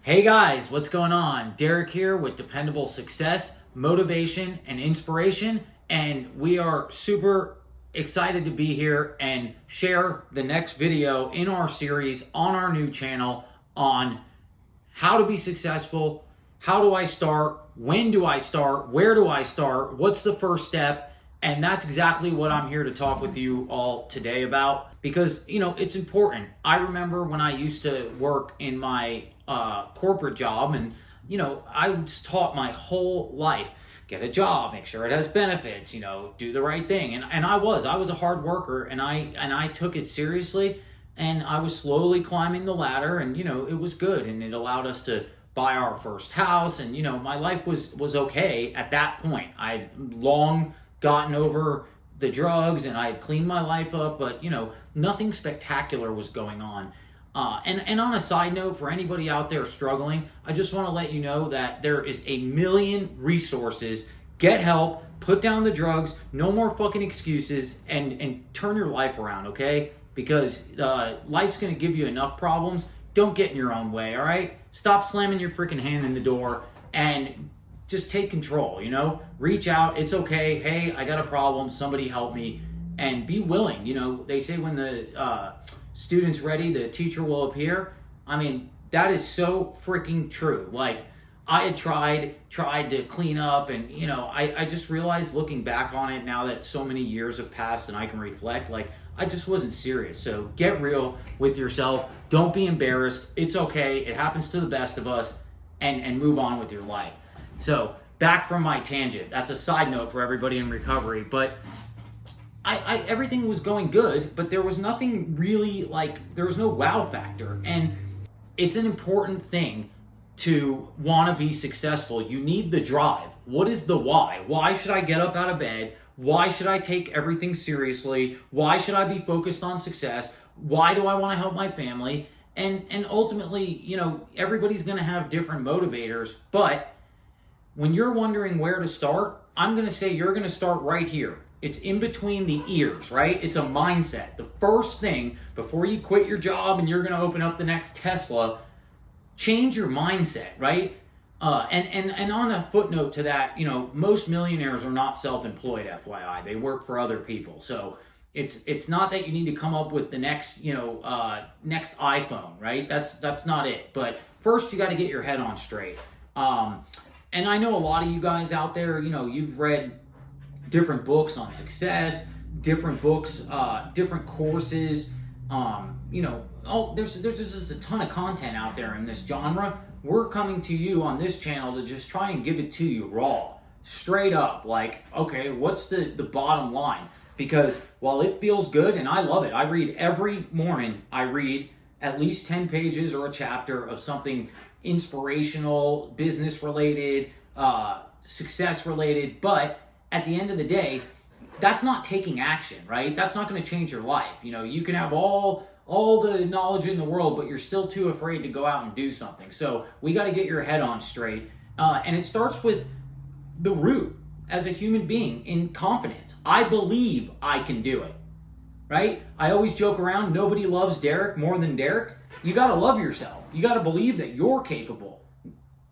Hey guys, what's going on? Derek here with Dependable Success, Motivation, and Inspiration. And we are super excited to be here and share the next video in our series on our new channel on how to be successful, how do I start, when do I start, where do I start, what's the first step. And that's exactly what I'm here to talk with you all today about because, it's important. I remember when I used to work in my corporate job and, I was taught my whole life, get a job, make sure it has benefits, do the right thing. And I was a hard worker and I took it seriously and I was slowly climbing the ladder and, it was good and it allowed us to buy our first house and, my life was okay at that point. I'd long gotten over the drugs and I had cleaned my life up, but nothing spectacular was going on. And on a side note, for anybody out there struggling, I just want to let you know that there is a million resources. Get help, put down the drugs, no more fucking excuses, and turn your life around, okay? Because life's going to give you enough problems. Don't get in your own way, all right? Stop slamming your freaking hand in the door and just take control, reach out. It's okay. Hey, I got a problem. Somebody help me, and be willing. They say when the student's ready, the teacher will appear. I mean, that is so freaking true. Like, I had tried to clean up and, I just realized looking back on it now that so many years have passed and I can reflect, like, I just wasn't serious. So get real with yourself. Don't be embarrassed. It's okay. It happens to the best of us, and move on with your life. So back from my tangent, that's a side note for everybody in recovery, but I everything was going good, but there was nothing really, there was no wow factor. And it's an important thing to want to be successful. You need the drive. What is the why? Why should I get up out of bed? Why should I take everything seriously? Why should I be focused on success? Why do I want to help my family? And ultimately, everybody's going to have different motivators, but when you're wondering where to start, I'm going to say you're going to start right here. It's in between the ears, right? It's a mindset. The first thing before you quit your job and you're going to open up the next Tesla, change your mindset, right? And on a footnote to that, most millionaires are not self-employed, FYI. They work for other people. So it's not that you need to come up with the next, next iPhone, right? That's not it. But first you got to get your head on straight. And I know a lot of you guys out there, you've read different books on success, different books, different courses. There's just a ton of content out there in this genre. We're coming to you on this channel to just try and give it to you raw, straight up. Like, okay, what's the bottom line? Because while it feels good, and I love it, I read every morning, I read at least 10 pages or a chapter of something inspirational, business related, success related, but at the end of the day, that's not taking action, right? That's not going to change your life. You can have all the knowledge in the world, but you're still too afraid to go out and do something. So we got to get your head on straight. And it starts with the root as a human being in confidence. I believe I can do it, right? I always joke around, nobody loves Derek more than Derek. You got to love yourself. You got to believe that you're capable,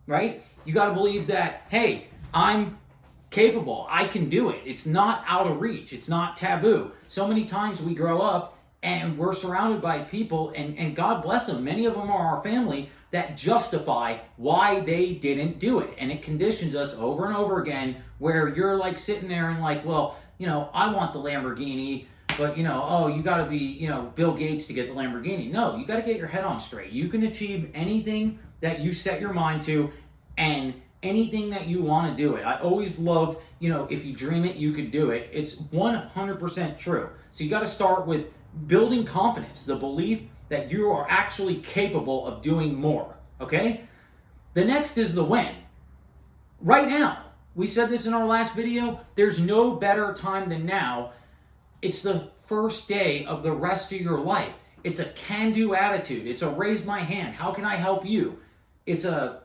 right? You got to believe that, hey, I'm capable. I can do it. It's not out of reach. It's not taboo. So many times we grow up and we're surrounded by people, and God bless them, many of them are our family, that justify why they didn't do it. And it conditions us over and over again where you're like sitting there and like, well, I want the Lamborghini, but, you got to be, Bill Gates to get the Lamborghini. No, you got to get your head on straight. You can achieve anything that you set your mind to and anything that you want to do it. I always love, if you dream it, you could do it. It's 100% true. So you got to start with building confidence, the belief that you are actually capable of doing more, okay? The next is the when. Right now. We said this in our last video. There's no better time than now. It's the first day of the rest of your life. It's a can-do attitude. It's a raise my hand. How can I help you? It's a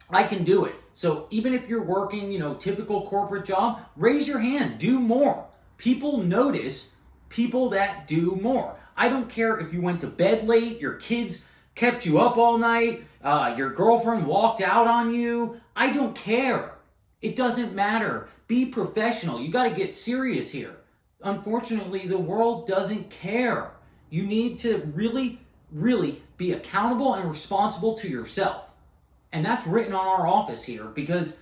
I can do it. So even if you're working, typical corporate job, raise your hand. Do more. People notice people that do more. I don't care if you went to bed late, your kids kept you up all night, your girlfriend walked out on you. I don't care. It doesn't matter. Be professional. You got to get serious here. Unfortunately, the world doesn't care. You need to really, really be accountable and responsible to yourself. And that's written on our office here because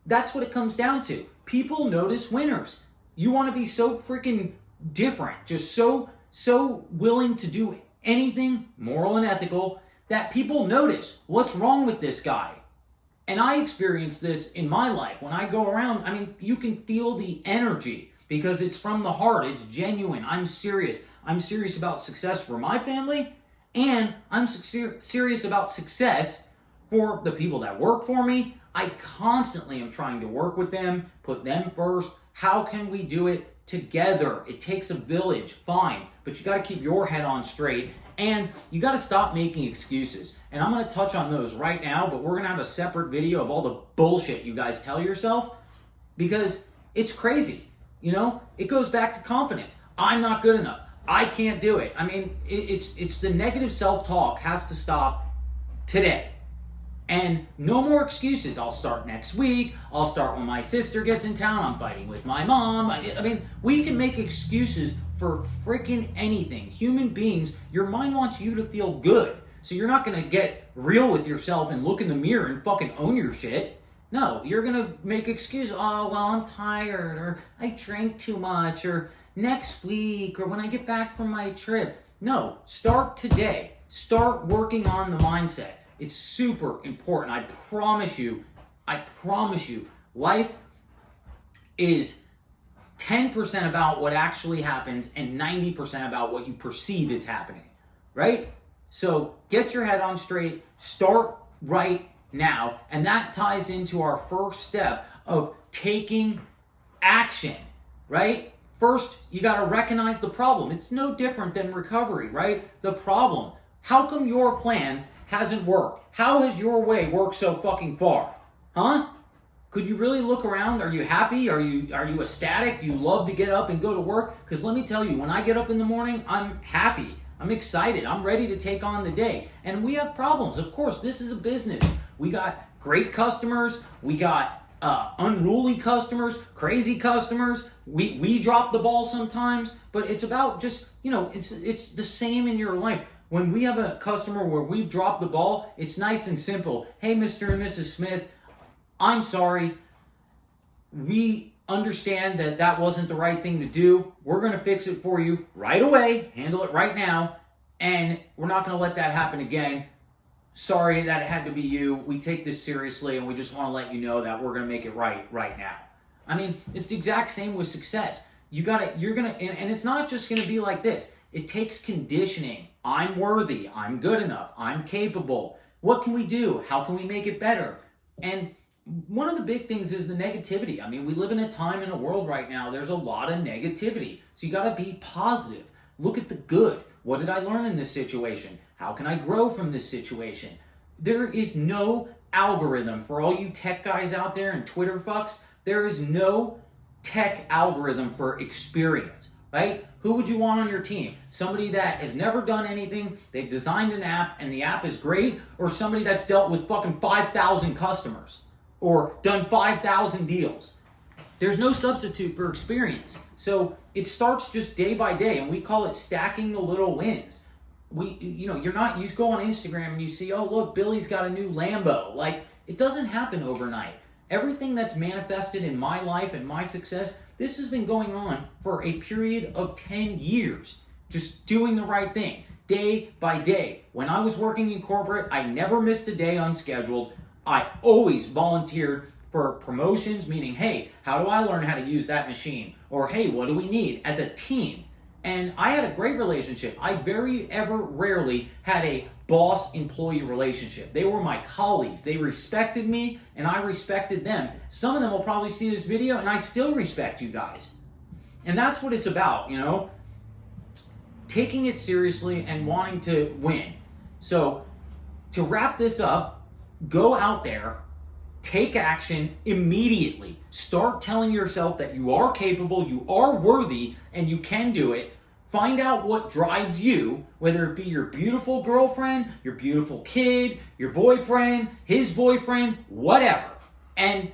that's what it comes down to. People notice winners. You want to be so freaking different, just so willing to do anything moral and ethical that people notice what's wrong with this guy. And I experience this in my life. When I go around, I mean, you can feel the energy because it's from the heart. It's genuine. I'm serious. I'm serious about success for my family, and I'm serious about success for the people that work for me. I constantly am trying to work with them, put them first. How can we do it together? It takes a village, fine, but you got to keep your head on straight, and you got to stop making excuses. And I'm going to touch on those right now, but we're going to have a separate video of all the bullshit you guys tell yourself because it's crazy. You know, it goes back to confidence. I'm not good enough. I can't do it. I mean, it's the negative self-talk has to stop today. And no more excuses. I'll start next week. I'll start when my sister gets in town. I'm fighting with my mom. I mean, we can make excuses for freaking anything. Human beings, your mind wants you to feel good. So you're not going to get real with yourself and look in the mirror and fucking own your shit. No, you're going to make excuses. Oh, well, I'm tired, or I drank too much, or next week, or when I get back from my trip. No, start today. Start working on the mindset. It's super important. I promise you, life is 10% about what actually happens and 90% about what you perceive is happening, right? So get your head on straight, start right now, and that ties into our first step of taking action, right? First, you got to recognize the problem. It's no different than recovery, right? The problem. How come your plan hasn't worked? How has your way worked so fucking far? Huh? Could you really look around? Are you happy? Are you ecstatic? Do you love to get up and go to work? Because let me tell you, when I get up in the morning, I'm happy. I'm excited. I'm ready to take on the day. And we have problems. Of course, this is a business. We got great customers. We got unruly customers, crazy customers. We drop the ball sometimes, but it's about just, it's the same in your life. When we have a customer where we've dropped the ball, it's nice and simple. Hey, Mr. and Mrs. Smith, I'm sorry. We understand that wasn't the right thing to do. We're going to fix it for you right away, handle it right now, and we're not going to let that happen again. Sorry that it had to be you. We take this seriously, and we just want to let you know that we're going to make it right now. I mean, it's the exact same with success. And it's not just going to be like this. It takes conditioning. I'm worthy. I'm good enough. I'm capable. What can we do? How can we make it better? And one of the big things is the negativity. I mean, we live in a time in a world right now, there's a lot of negativity. So you got to be positive. Look at the good. What did I learn in this situation? How can I grow from this situation? There is no algorithm for all you tech guys out there and Twitter fucks. There is no tech algorithm for experience, right? Who would you want on your team? Somebody that has never done anything, they've designed an app and the app is great, or somebody that's dealt with fucking 5,000 customers or done 5,000 deals? There's no substitute for experience. So it starts just day by day, and we call it stacking the little wins. You go on Instagram and you see, oh, look, Billy's got a new Lambo. Like, it doesn't happen overnight. Everything that's manifested in my life and my success, this has been going on for a period of 10 years. Just doing the right thing, day by day. When I was working in corporate, I never missed a day unscheduled. I always volunteered for promotions, meaning, hey, how do I learn how to use that machine? Or, hey, what do we need as a team? And I had a great relationship. I rarely had a boss-employee relationship. They were my colleagues. They respected me, and I respected them. Some of them will probably see this video, and I still respect you guys. And that's what it's about, taking it seriously and wanting to win. So to wrap this up, go out there, take action immediately. Start telling yourself that you are capable, you are worthy, and you can do it. Find out what drives you, whether it be your beautiful girlfriend, your beautiful kid, your boyfriend, his boyfriend, whatever. And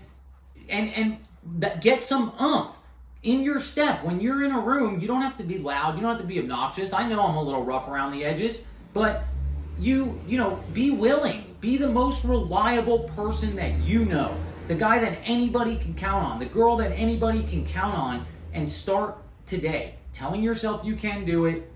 get some oomph in your step. When you're in a room, you don't have to be loud, you don't have to be obnoxious. I know I'm a little rough around the edges, but you know, be willing. Be the most reliable person that you know. The guy that anybody can count on, the girl that anybody can count on, and start today. Telling yourself you can do it,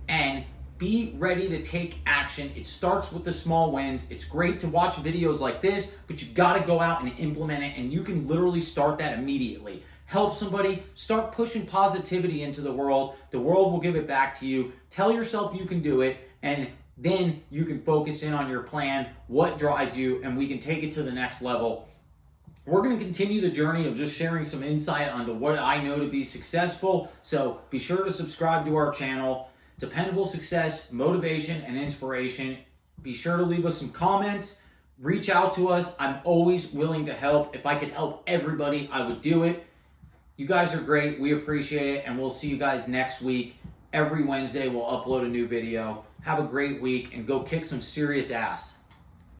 and be ready to take action. It starts with the small wins. It's great to watch videos like this, but you got to go out and implement it, and you can literally start that immediately. Help somebody, start pushing positivity into the world. The world will give it back to you. Tell yourself you can do it, and then you can focus in on your plan, what drives you, and we can take it to the next level. We're going to continue the journey of just sharing some insight onto what I know to be successful. So be sure to subscribe to our channel, Dependable Success, Motivation, and Inspiration. Be sure to leave us some comments. Reach out to us. I'm always willing to help. If I could help everybody, I would do it. You guys are great. We appreciate it. And we'll see you guys next week. Every Wednesday, we'll upload a new video. Have a great week and go kick some serious ass.